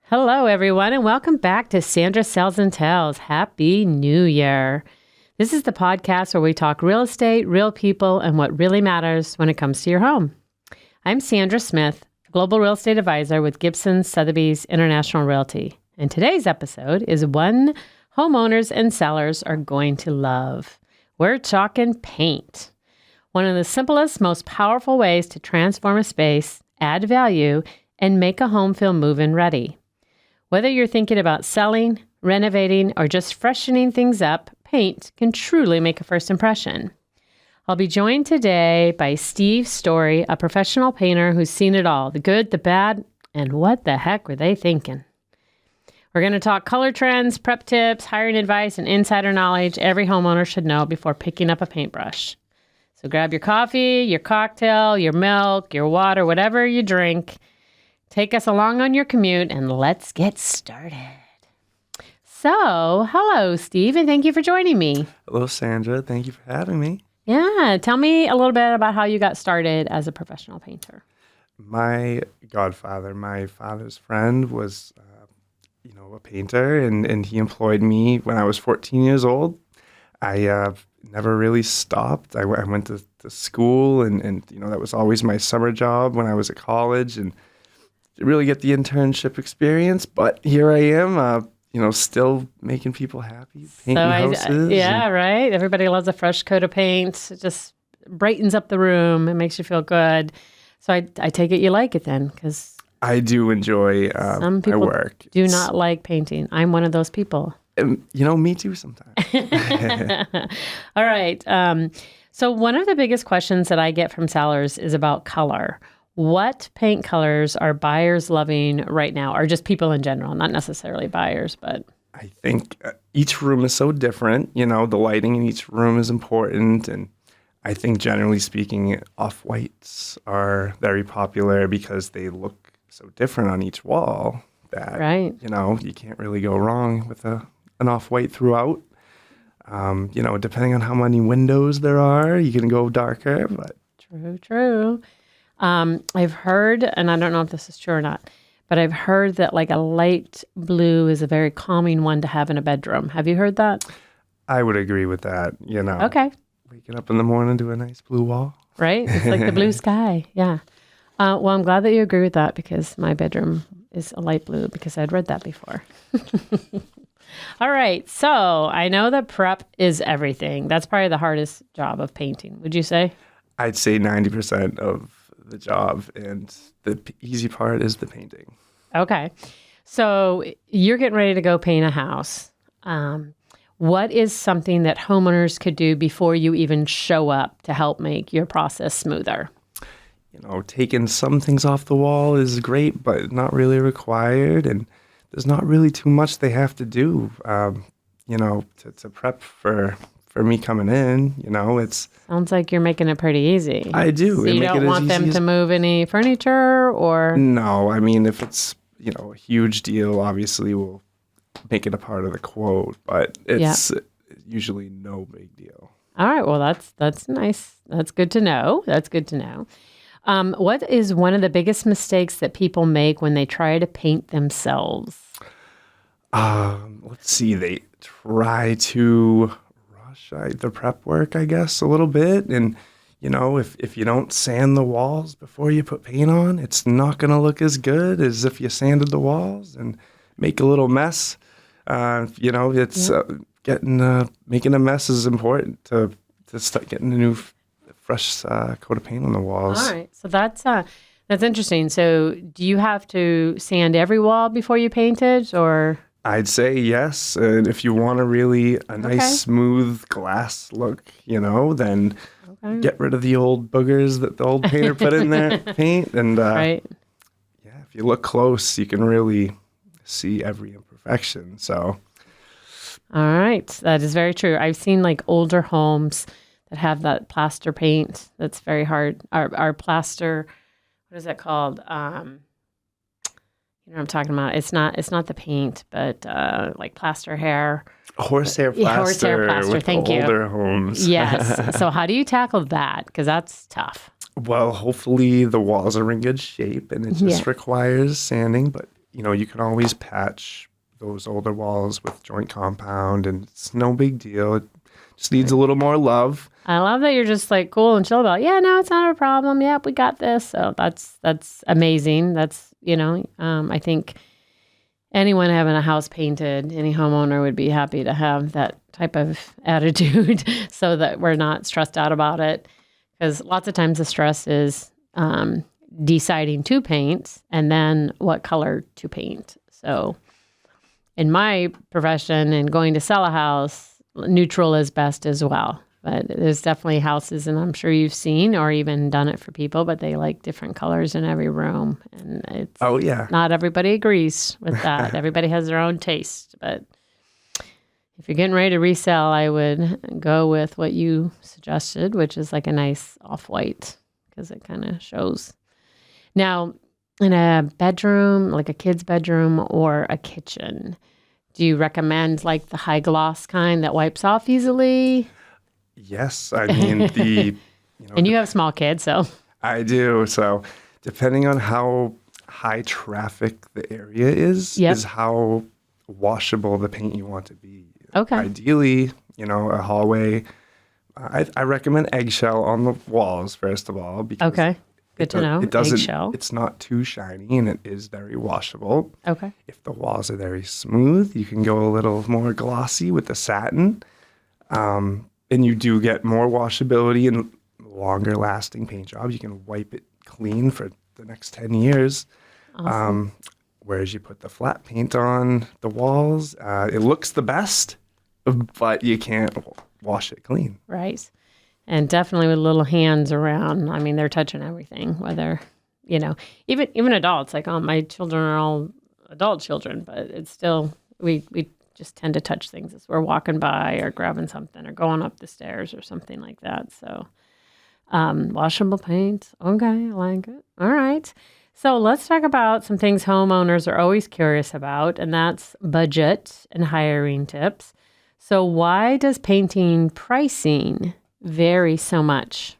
Hello, everyone, and welcome back to Sandra Sells Tells. Happy New Year. This is the podcast where we talk real estate, real people, and what really matters when it comes to your home. I'm Sandra Smith, Global Real Estate Advisor with Gibson Sotheby's International Realty. And today's episode is one homeowners and sellers are going to love. We're talking paint. One of the simplest, most powerful ways to transform a space, add value, and make a home feel move-in ready. Whether you're thinking about selling, renovating, or just freshening things up, paint can truly make a first impression. I'll be joined today by Stephen Storey, a professional painter who's seen it all, the good, the bad, and what the heck were they thinking? We're going to talk color trends, prep tips, hiring advice, and insider knowledge every homeowner should know before picking up a paintbrush. So grab your coffee, your cocktail, your milk, your water, whatever you drink. Take us along on your commute and let's get started. So, hello, Steve, and thank you for joining me. Hello, Sandra. Thank you for having me. Yeah, tell me a little bit about how you got started as a professional painter. My godfather, my father's friend, was, a painter, and he employed me when I was 14 years old. I never really stopped. I went to school, and that was always my summer job when I was at college, and really get the internship experience, but here I am, still making people happy, painting houses. Right? Everybody loves a fresh coat of paint. It just brightens up the room. It makes you feel good. So I take it you like it then, because I do enjoy some people my work. Do not like painting. I'm one of those people. Me too sometimes. All right. So one of the biggest questions that I get from sellers is about color. What paint colors are buyers loving right now, or just people in general, not necessarily buyers, but... I think each room is so different. The lighting in each room is important. And I think generally speaking, off-whites are very popular because they look so different on each wall that, right. You can't really go wrong with an off-white throughout. Depending on how many windows there are, you can go darker, but... True. I've heard, and I don't know if this is true or not, but I've heard that like a light blue is a very calming one to have in a bedroom. Have you heard that? I would agree with that, Okay. Waking up in the morning to a nice blue wall. Right? It's like the blue sky. Yeah. Well, I'm glad that you agree with that because my bedroom is a light blue because I'd read that before. All right. So I know that prep is everything. That's probably the hardest job of painting. Would you say? I'd say 90% of the job, and the easy part is the painting. Okay. So you're getting ready to go paint a house. What is something that homeowners could do before you even show up to help make your process smoother? Taking some things off the wall is great, but not really required. And there's not really too much they have to do, to prep for me coming in. It's... Sounds like you're making it pretty easy. I do. So you don't want them to move any furniture or... No, I mean, if it's, a huge deal, obviously we'll make it a part of the quote, but it's usually no big deal. All right. Well, that's nice. That's good to know. What is one of the biggest mistakes that people make when they try to paint themselves? Let's see. They try to rush the prep work, I guess, a little bit. And, if you don't sand the walls before you put paint on, it's not going to look as good as if you sanded the walls and make a little mess. Making a mess is important to start getting a new fresh coat of paint on the walls. All right. So that's interesting. So do you have to sand every wall before you paint it, or? I'd say yes. And if you want a nice smooth glass look, then get rid of the old boogers that the old painter put in there, paint. And right. If you look close, you can really see every imperfection. So. All right. That is very true. I've seen like older homes that have that plaster paint that's very hard. Our plaster, what is that called? You know what I'm talking about? It's not the paint, but like plaster hair. Horsehair plaster. Horsehair plaster. With Thank you. Older homes. Yes. So how do you tackle that? Because that's tough. Well, hopefully the walls are in good shape, and it just requires sanding. But you can always patch those older walls with joint compound, and it's no big deal. It just needs a little more love. I love that you're just like cool and chill about, yeah, no, it's not a problem. Yep, we got this. So that's amazing. That's, I think anyone having a house painted, any homeowner would be happy to have that type of attitude so that we're not stressed out about it. Because lots of times the stress is deciding to paint and then what color to paint. So in my profession and going to sell a house, neutral is best as well. But there's definitely houses, and I'm sure you've seen or even done it for people, but they like different colors in every room. And it's not everybody agrees with that. Everybody has their own taste. But if you're getting ready to resell, I would go with what you suggested, which is like a nice off-white, because it kind of shows. Now, in a bedroom, like a kid's bedroom or a kitchen, do you recommend like the high gloss kind that wipes off easily? Yes. I mean, and you have small kids, so. I do. So depending on how high traffic the area is how washable the paint you want to be. Okay. Ideally, a hallway. I recommend eggshell on the walls, first of all. Because okay. Good to know. It doesn't, eggshell. It's not too shiny, and it is very washable. Okay. If the walls are very smooth, you can go a little more glossy with the satin. And you do get more washability and longer lasting paint jobs. You can wipe it clean for the next 10 years. Awesome. Whereas you put the flat paint on the walls, it looks the best, but you can't wash it clean. Right. And definitely with little hands around. I mean, they're touching everything, whether, even adults, like, my children are all adult children, but it's still, we just tend to touch things as we're walking by or grabbing something or going up the stairs or something like that. So washable paint. Okay, I like it. All right. So let's talk about some things homeowners are always curious about, and that's budget and hiring tips. So why does painting pricing vary so much?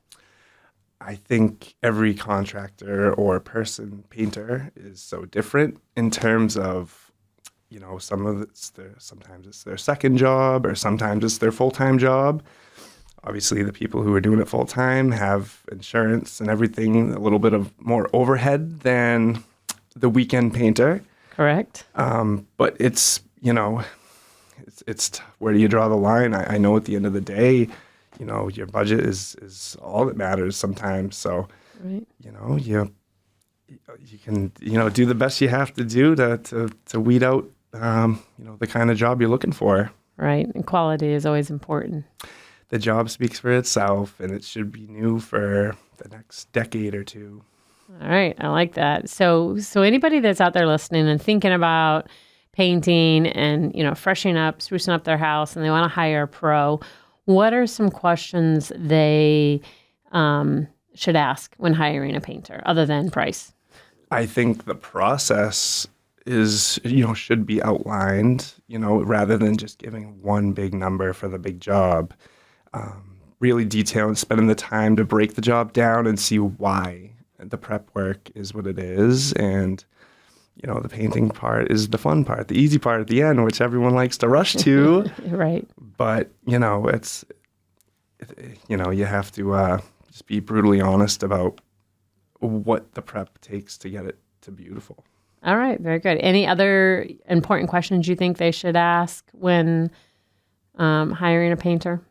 I think every contractor or painter is so different in terms of, sometimes it's their second job or sometimes it's their full-time job. Obviously, the people who are doing it full-time have insurance and everything, a little bit of more overhead than the weekend painter. Correct. But it's where do you draw the line? I know at the end of the day, your budget is all that matters sometimes. So, right. You can, do the best you have to do to weed out, the kind of job you're looking for. Right. And quality is always important. The job speaks for itself, and it should be new for the next decade or two. All right. I like that. So anybody that's out there listening and thinking about painting and, freshening up, sprucing up their house, and they want to hire a pro, what are some questions they should ask when hiring a painter other than price? I think the process is, should be outlined, rather than just giving one big number for the big job. Really detailing, spending the time to break the job down and see why the prep work is what it is. And, the painting part is the fun part, the easy part at the end, which everyone likes to rush to. Right. But, you have to just be brutally honest about what the prep takes to get it to beautiful. All right. Very good. Any other important questions you think they should ask when hiring a painter?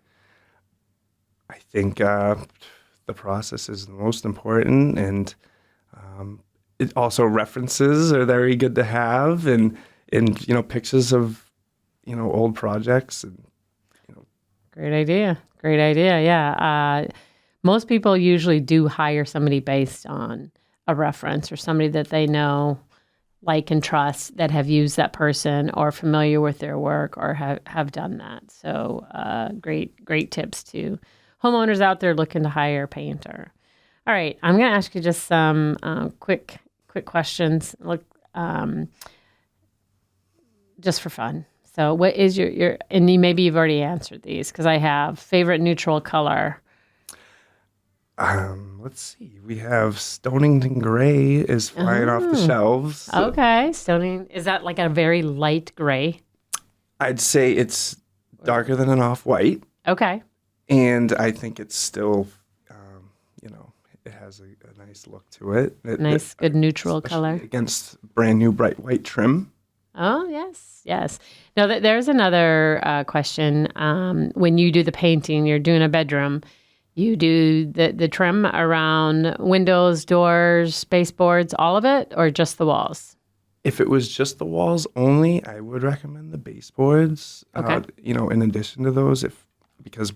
I think the process is the most important, and it also references are very good to have, and pictures of old projects and Great idea. Yeah. Most people usually do hire somebody based on a reference or somebody that they know, like, and trust, that have used that person or familiar with their work or have done that. So great tips to homeowners out there looking to hire a painter. All right, I'm going to ask you just some quick questions. Look, just for fun. So, what is your and maybe you've already answered these because I have favorite neutral color. Let's see. We have Stonington Gray is flying off the shelves. Okay. Stoning, is that like a very light gray? I'd say it's darker than an off-white, Okay. and I think it's still, it has a nice look to it. Nice, good neutral color. Against brand new bright white trim. Oh, yes, yes. Now, there's another question. When you do the painting, you're doing a bedroom, you do the trim around windows, doors, baseboards, all of it, or just the walls? If it was just the walls only, I would recommend the baseboards. Okay. In addition to those, because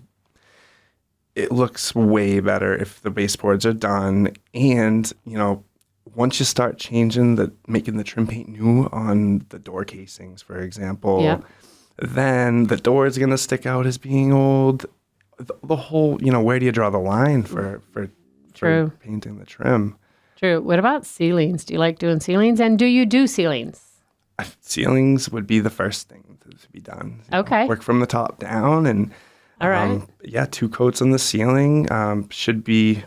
it looks way better if the baseboards are done. And, once you start making the trim paint new on the door casings, for example, then the door is going to stick out as being old. The whole, where do you draw the line for painting the trim? True. What about ceilings? Do you like doing ceilings? And do you do ceilings? Ceilings would be the first thing to be done. Okay. Work from the top down and all right. 2 coats on the ceiling should be,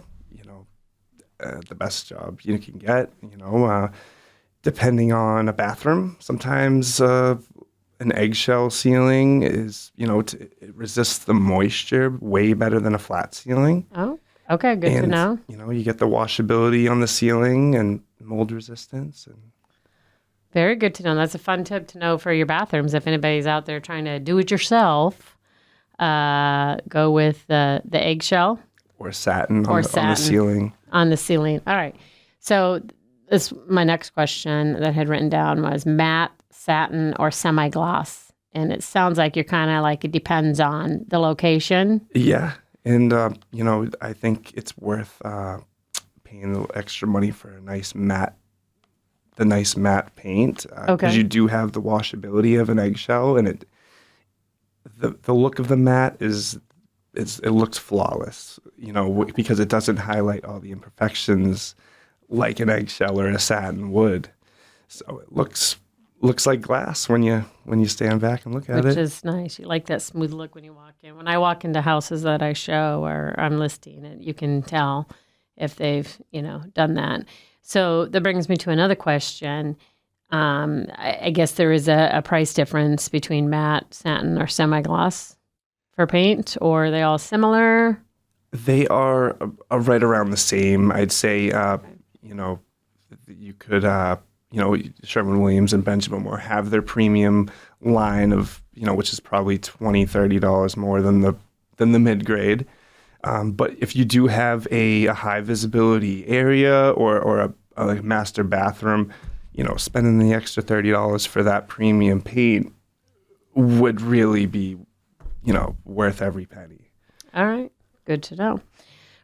the best job you can get, depending on a bathroom. Sometimes an eggshell ceiling is, it resists the moisture way better than a flat ceiling. Oh, okay. Good to know. You get the washability on the ceiling and mold resistance. Very good to know. That's a fun tip to know for your bathrooms. If anybody's out there trying to do it yourself, go with the eggshell. Or satin on the ceiling. On the ceiling. All right. So my next question that I had written down was matte, satin, or semi-gloss. And it sounds like you're kind of like it depends on the location. Yeah. And, I think it's worth paying a little extra money for the nice matte paint. Because you do have the washability of an eggshell, and the look of the matte it looks flawless, because it doesn't highlight all the imperfections like an eggshell or a satin would. So it looks like glass when you stand back and look at it. Which is nice. You like that smooth look when you walk in. When I walk into houses that I show or I'm listing it, you can tell if they've, done that. So that brings me to another question. I guess there is a price difference between matte, satin, or semi-gloss for paint, or are they all similar? They are right around the same. I'd say, you could, Sherwin-Williams and Benjamin Moore have their premium line of, which is probably $20, $30 more than the mid-grade. But if you do have a high visibility area or a master bathroom, spending the extra $30 for that premium paint would really be, worth every penny. All right. Good to know.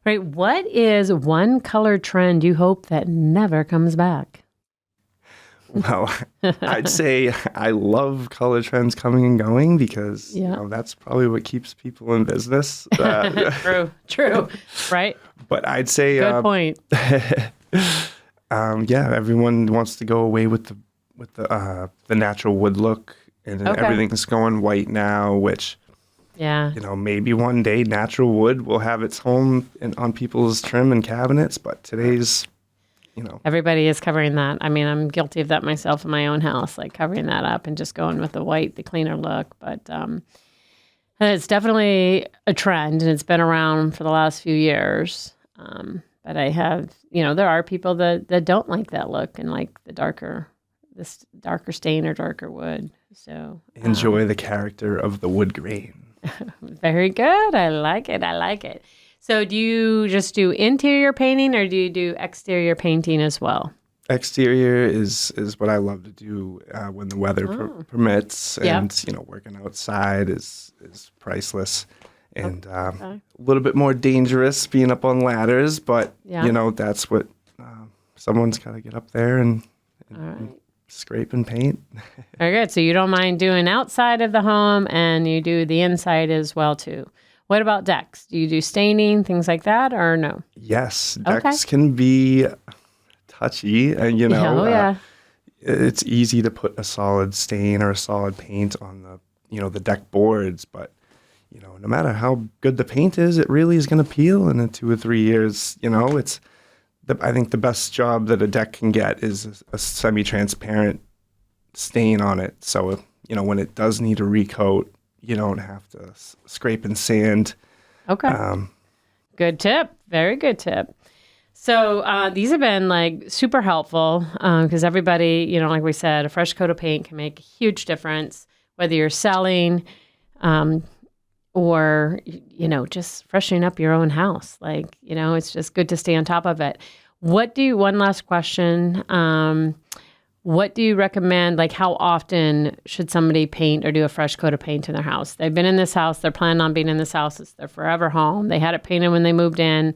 Right. What is one color trend you hope that never comes back? Well, I'd say I love color trends coming and going because that's probably what keeps people in business. True. Right. But I'd say good point. Everyone wants to go away with the natural wood look, and everything's going white now, which maybe one day natural wood will have its home on people's trim and cabinets, but today's everybody is covering that. I mean, I'm guilty of that myself in my own house, like covering that up and just going with the white, the cleaner look. But it's definitely a trend, and it's been around for the last few years. But I have, there are people that don't like that look and like this darker stain or darker wood. So enjoy the character of the wood grain. Very good. I like it. So do you just do interior painting or do you do exterior painting as well? Exterior is what I love to do when the weather permits, and working outside is priceless, and a little bit more dangerous being up on ladders, but that's what someone's got to get up there and scrape and paint. Very good. So you don't mind doing outside of the home, and you do the inside as well too. What about decks? Do you do staining, things like that, or no? Yes, decks can be touchy, and it's easy to put a solid stain or a solid paint on the the deck boards, but no matter how good the paint is, it really is going to peel in 2 or 3 years. I think the best job that a deck can get is a semi-transparent stain on it. So, when it does need a recoat, you don't have to scrape and sand. Okay. Good tip. Very good tip. So these have been like super helpful because everybody, like we said, a fresh coat of paint can make a huge difference, whether you're selling or, just freshening up your own house. It's just good to stay on top of it. One last question. What do you recommend? Like, how often should somebody paint or do a fresh coat of paint in their house? They've been in this house. They're planning on being in this house. It's their forever home. They had it painted when they moved in.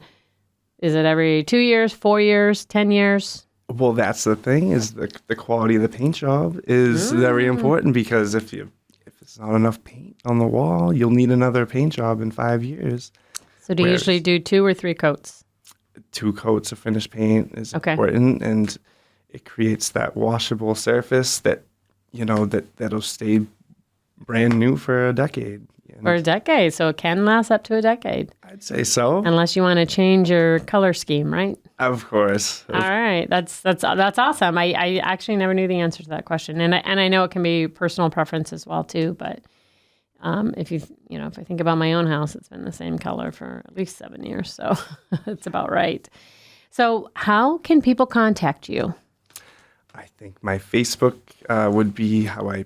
Is it every 2 years, 4 years, 10 years? Well, that's the thing is the quality of the paint job is very important because if it's not enough paint on the wall, you'll need another paint job in 5 years. So do you usually do 2 or 3 coats? 2 coats of finished paint is important, and it creates that washable surface that, that'll stay brand new for a decade. For a decade. So it can last up to a decade. I'd say so. Unless you want to change your color scheme, right? Of course. All right. That's awesome. I actually never knew the answer to that question. And I know it can be personal preference as well too, but if I think about my own house, it's been the same color for at least 7 years. So it's about right. So how can people contact you? I think my Facebook would be how I,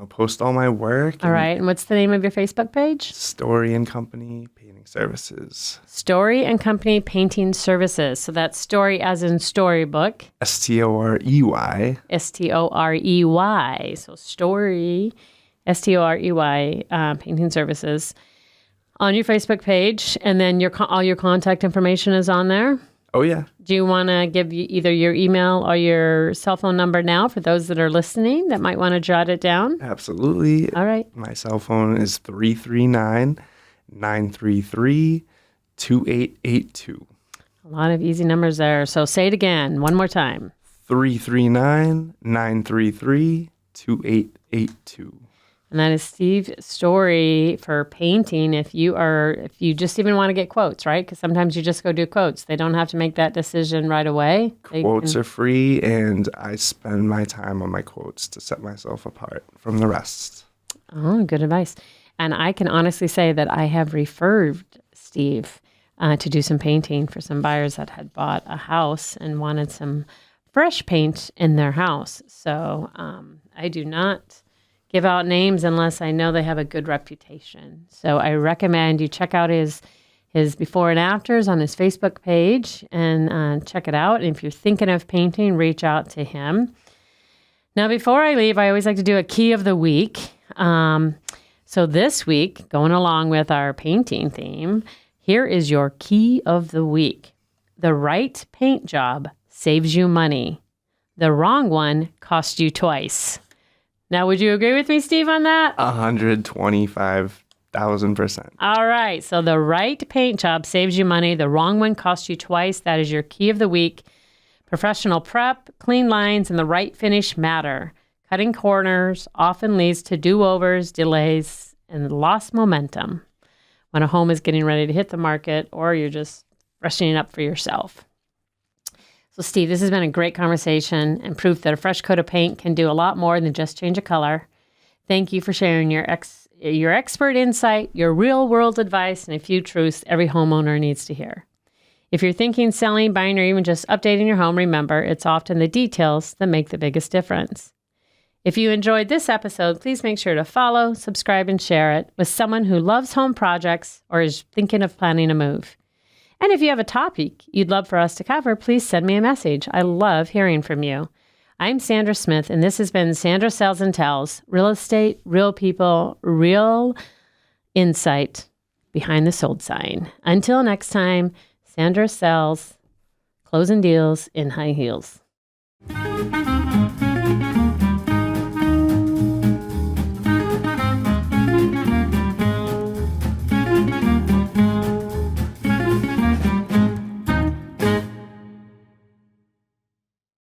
post all my work. All right. And what's the name of your Facebook page? Storey and Company Painting Services. Storey and Company Painting Services. So that's Storey as in storybook. Storey. Storey. So Storey, Storey, Painting Services on your Facebook page. And then all your contact information is on there. Oh, yeah. Do you want to give either your email or your cell phone number now for those that are listening that might want to jot it down? Absolutely. All right. My cell phone is 339-933-2882. A lot of easy numbers there. So say it again one more time. 339-933-2882. And that is Steve Storey for painting. If you just even want to get quotes, right? Because sometimes you just go do quotes. They don't have to make that decision right away. Quotes are free, and I spend my time on my quotes to set myself apart from the rest. Oh, good advice. And I can honestly say that I have referred Steve to do some painting for some buyers that had bought a house and wanted some fresh paint in their house. So I do not give out names unless I know they have a good reputation. So I recommend you check out his before and afters on his Facebook page and check it out. And if you're thinking of painting, reach out to him. Now, before I leave, I always like to do a key of the week. So this week, going along with our painting theme, here is your key of the week. The right paint job saves you money. The wrong one costs you twice. Now, would you agree with me, Steve, on that? 125,000%. All right. So the right paint job saves you money. The wrong one costs you twice. That is your key of the week. Professional prep, clean lines, and the right finish matter. Cutting corners often leads to do-overs, delays, and lost momentum when a home is getting ready to hit the market or you're just freshening up for yourself. So, Steve, this has been a great conversation and proof that a fresh coat of paint can do a lot more than just change a color. Thank you for sharing your expert insight, your real-world advice, and a few truths every homeowner needs to hear. If you're thinking, selling, buying, or even just updating your home, remember, it's often the details that make the biggest difference. If you enjoyed this episode, please make sure to follow, subscribe, and share it with someone who loves home projects or is thinking of planning a move. And if you have a topic you'd love for us to cover, please send me a message. I love hearing from you. I'm Sandra Smith, and this has been Sandra Sells and Tells, real estate, real people, real insight behind the sold sign. Until next time, Sandra Sells, closing deals in high heels.